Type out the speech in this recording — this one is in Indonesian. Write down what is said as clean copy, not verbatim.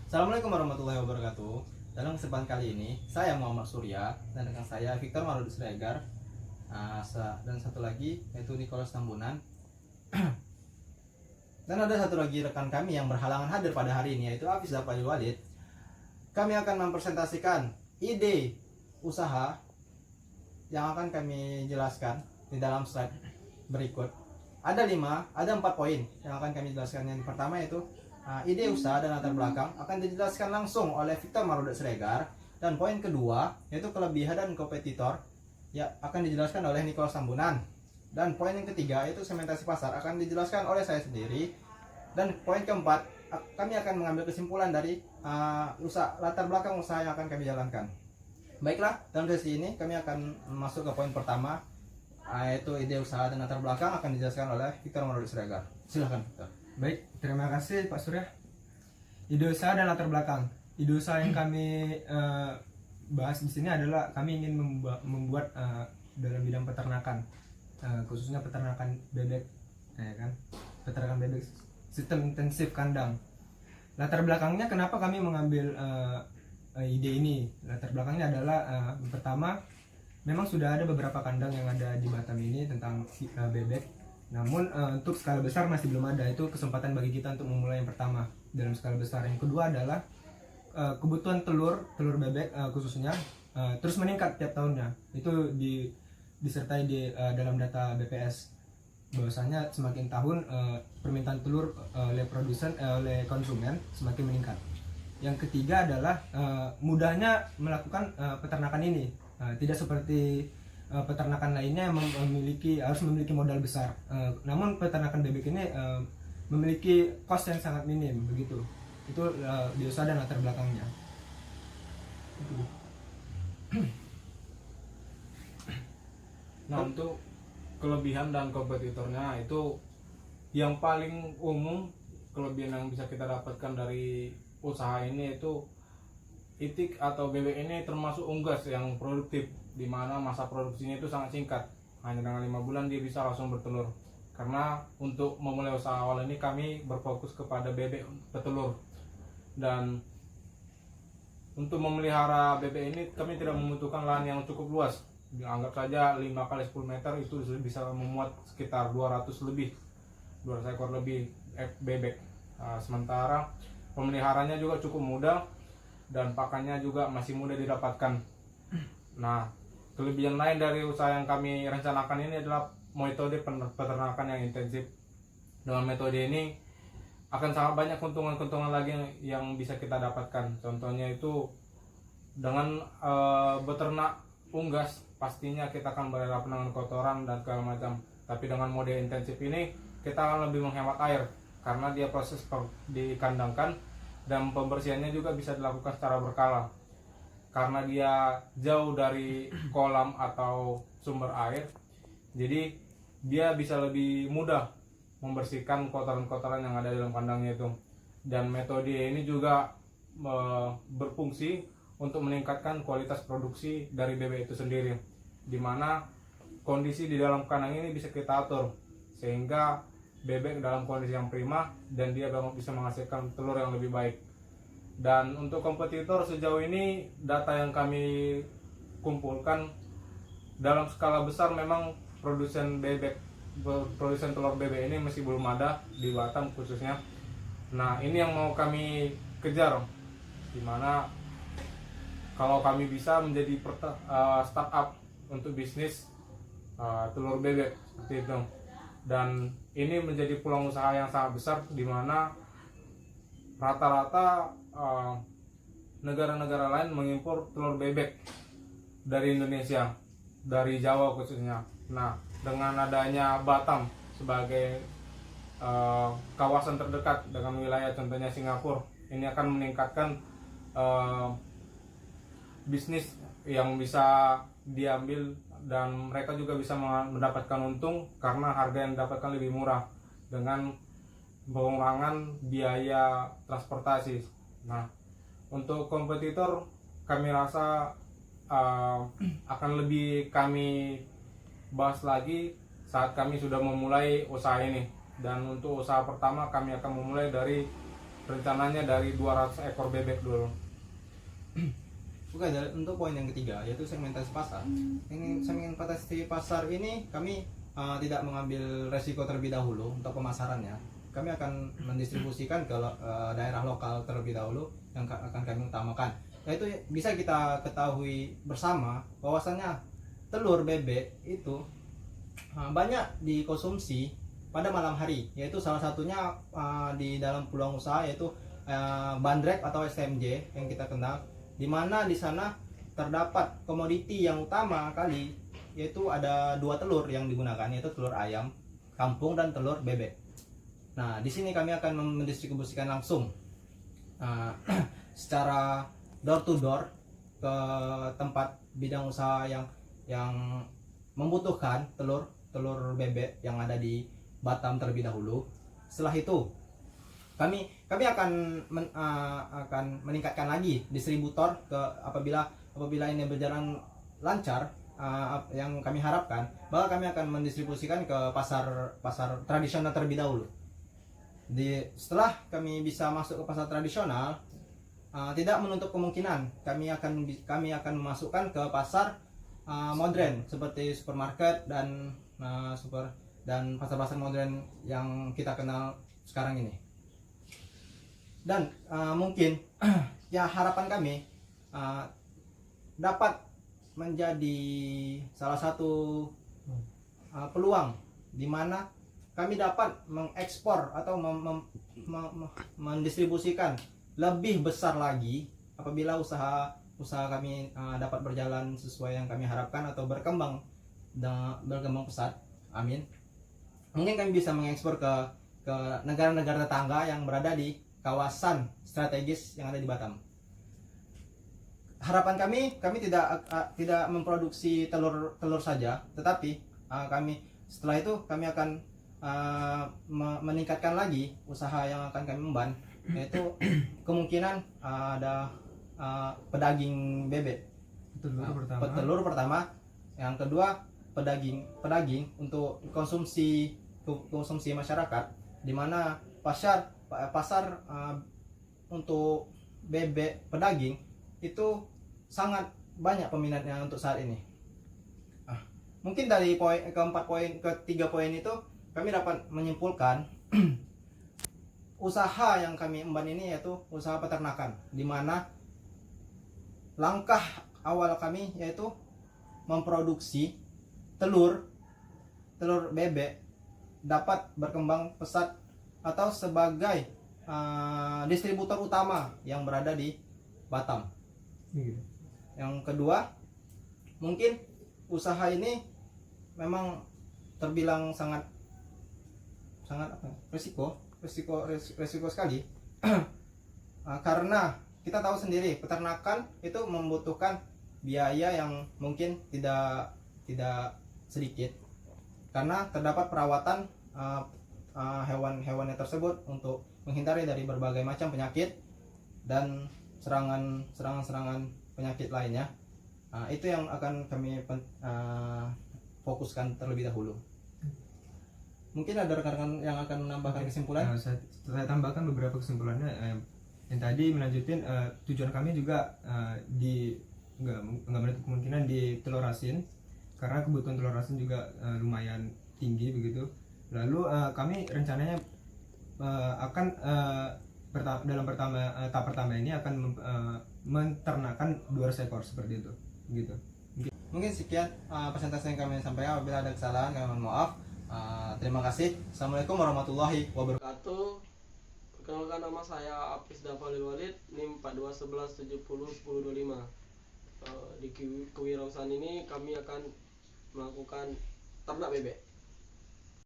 Assalamualaikum warahmatullahi wabarakatuh. Dalam kesempatan kali ini, saya Muhammad Surya dan rekan saya Victor Marudi Siregar, dan satu lagi yaitu Nicholas Tambunan. Dan ada satu lagi rekan kami yang berhalangan hadir pada hari ini, yaitu Hafiz Zafari Walid. Kami akan mempresentasikan ide usaha yang akan kami jelaskan di dalam slide berikut. Ada 4 poin yang akan kami jelaskan. Yang pertama yaitu ide usaha dan latar belakang akan dijelaskan langsung oleh Victor Marudi Siregar, dan poin kedua yaitu kelebihan dan kompetitor ya akan dijelaskan oleh Nicholas Tambunan, dan poin yang ketiga yaitu segmentasi pasar akan dijelaskan oleh saya sendiri, dan poin keempat kami akan mengambil kesimpulan dari latar belakang usaha yang akan kami jalankan. Baiklah, dalam sesi ini kami akan masuk ke poin pertama, yaitu ide usaha dan latar belakang akan dijelaskan oleh Victor Marudi Siregar. Silahkan Victor. Baik, terima kasih Pak Surya. Ide usaha dan latar belakang. Ide usaha yang kami bahas di sini adalah kami ingin membuat dalam bidang peternakan, khususnya peternakan bebek, ya kan? Peternakan bebek sistem intensif kandang. Latar belakangnya kenapa kami mengambil ide ini? Latar belakangnya adalah pertama, memang sudah ada beberapa kandang yang ada di Batam ini tentang bebek. Namun untuk skala besar masih belum ada. Itu kesempatan bagi kita untuk memulai yang pertama dalam skala besar. Yang kedua adalah kebutuhan telur bebek khususnya terus meningkat tiap tahunnya. Itu disertai di dalam data BPS, bahwasanya semakin tahun permintaan telur oleh produsen oleh konsumen semakin meningkat. Yang ketiga adalah mudahnya melakukan peternakan ini, tidak seperti peternakan lainnya yang harus memiliki modal besar. Namun peternakan bebek ini memiliki cost yang sangat minim, begitu. Itu di usaha dan latar belakangnya. Nah, untuk kelebihan dan kompetitornya itu yang paling umum, kelebihan yang bisa kita dapatkan dari usaha ini itu itik atau bebek ini termasuk unggas yang produktif, di mana masa produksinya itu sangat singkat, hanya dengan 5 bulan dia bisa langsung bertelur. Karena untuk memulai usaha awal ini kami berfokus kepada bebek petelur, dan untuk memelihara bebek ini kami tidak membutuhkan lahan yang cukup luas. Anggap saja 5 kali 10 meter itu bisa memuat sekitar 200 ekor lebih bebek. Sementara pemeliharanya juga cukup mudah dan pakannya juga masih mudah didapatkan. Nah, kelebihan lain dari usaha yang kami rencanakan ini adalah metode peternakan yang intensif. Dengan metode ini akan sangat banyak keuntungan-keuntungan lagi yang bisa kita dapatkan. Contohnya itu dengan beternak unggas, pastinya kita akan berhadapan dengan kotoran dan segala macam. Tapi dengan mode intensif ini kita akan lebih menghemat air, karena dia proses dikandangkan dan pembersihannya juga bisa dilakukan secara berkala. Karena dia jauh dari kolam atau sumber air, jadi dia bisa lebih mudah membersihkan kotoran-kotoran yang ada dalam kandangnya itu. Dan metode ini juga berfungsi untuk meningkatkan kualitas produksi dari bebek itu sendiri, di mana kondisi di dalam kandang ini bisa kita atur sehingga bebek dalam kondisi yang prima dan dia bisa menghasilkan telur yang lebih baik. Dan untuk kompetitor, sejauh ini data yang kami kumpulkan dalam skala besar memang produsen telur bebek ini masih belum ada di Batam khususnya. Nah, ini yang mau kami kejar, dimana kalau kami bisa menjadi startup untuk bisnis telur bebek seperti itu. Dan ini menjadi peluang usaha yang sangat besar, dimana rata-rata negara-negara lain mengimpor telur bebek dari Indonesia, dari Jawa khususnya. Nah, dengan adanya Batam sebagai kawasan terdekat dengan wilayah contohnya Singapura, ini akan meningkatkan bisnis yang bisa diambil, dan mereka juga bisa mendapatkan untung karena harga yang didapatkan lebih murah dengan pengurangan biaya transportasi. Nah, untuk kompetitor kami rasa akan lebih kami bahas lagi saat kami sudah memulai usaha ini. Dan untuk usaha pertama kami akan memulai dari rencananya dari 200 ekor bebek dulu. Oke, untuk poin yang ketiga yaitu segmentasi pasar. Ini segmentasi pasar ini kami tidak mengambil resiko terlebih dahulu untuk pemasarannya. Kami akan mendistribusikan ke daerah lokal terlebih dahulu yang akan kami utamakan. Yaitu bisa kita ketahui bersama bahwasannya telur bebek itu banyak dikonsumsi pada malam hari, yaitu salah satunya di dalam peluang usaha yaitu bandrek atau STMJ yang kita kenal, di mana di sana terdapat komoditi yang utama kali, yaitu ada dua telur yang digunakan, yaitu telur ayam kampung dan telur bebek. Nah, di sini kami akan mendistribusikan langsung secara door to door ke tempat bidang usaha yang membutuhkan telur bebek yang ada di Batam terlebih dahulu. Setelah itu kami akan meningkatkan lagi distributor ke apabila ini berjalan lancar, yang kami harapkan, maka kami akan mendistribusikan ke pasar tradisional terlebih dahulu. Setelah kami bisa masuk ke pasar tradisional, tidak menutup kemungkinan kami akan memasukkan ke pasar modern seperti supermarket dan pasar-pasar modern yang kita kenal sekarang ini. Dan mungkin ya harapan kami dapat menjadi salah satu peluang di mana kami dapat mengekspor atau mendistribusikan lebih besar lagi apabila usaha kami dapat berjalan sesuai yang kami harapkan atau berkembang pesat. Amin. Mungkin kami bisa mengekspor ke negara-negara tetangga yang berada di kawasan strategis yang ada di Batam. Harapan kami tidak memproduksi telur saja, tetapi setelah itu kami akan meningkatkan lagi usaha yang akan kami emban, yaitu kemungkinan ada pedaging bebek, petelur pertama, yang kedua pedaging untuk konsumsi masyarakat, di mana pasar untuk bebek pedaging itu sangat banyak peminatnya untuk saat ini. Mungkin dari ketiga poin itu kami dapat menyimpulkan usaha yang kami emban ini yaitu usaha peternakan, di mana langkah awal kami yaitu memproduksi telur bebek dapat berkembang pesat atau sebagai distributor utama yang berada di Batam. Yang kedua, mungkin usaha ini memang terbilang sangat resiko sekali karena kita tahu sendiri peternakan itu membutuhkan biaya yang mungkin tidak sedikit, karena terdapat perawatan hewan-hewannya tersebut untuk menghindari dari berbagai macam penyakit dan serangan penyakit lainnya. Itu yang akan kami fokuskan terlebih dahulu. Mungkin ada rekan-rekan yang akan menambahkan kesimpulan? Saya tambahkan beberapa kesimpulannya. Yang tadi melanjutin, tujuan kami juga nggak menutup kemungkinan di telur asin, karena kebutuhan telur asin juga lumayan tinggi begitu. Lalu kami rencananya akan tahap pertama ini akan menternakan 200 ekor seperti itu, gitu. Mungkin sekian presentasi yang kami sampaikan. Apabila ada kesalahan kami mohon maaf. Terima kasih. Assalamualaikum warahmatullahi wabarakatuh. Perkenalkan, nama saya Apis Dafalil Walid, NIM 4211701025. Di kewirausahaan ini kami akan melakukan ternak bebek.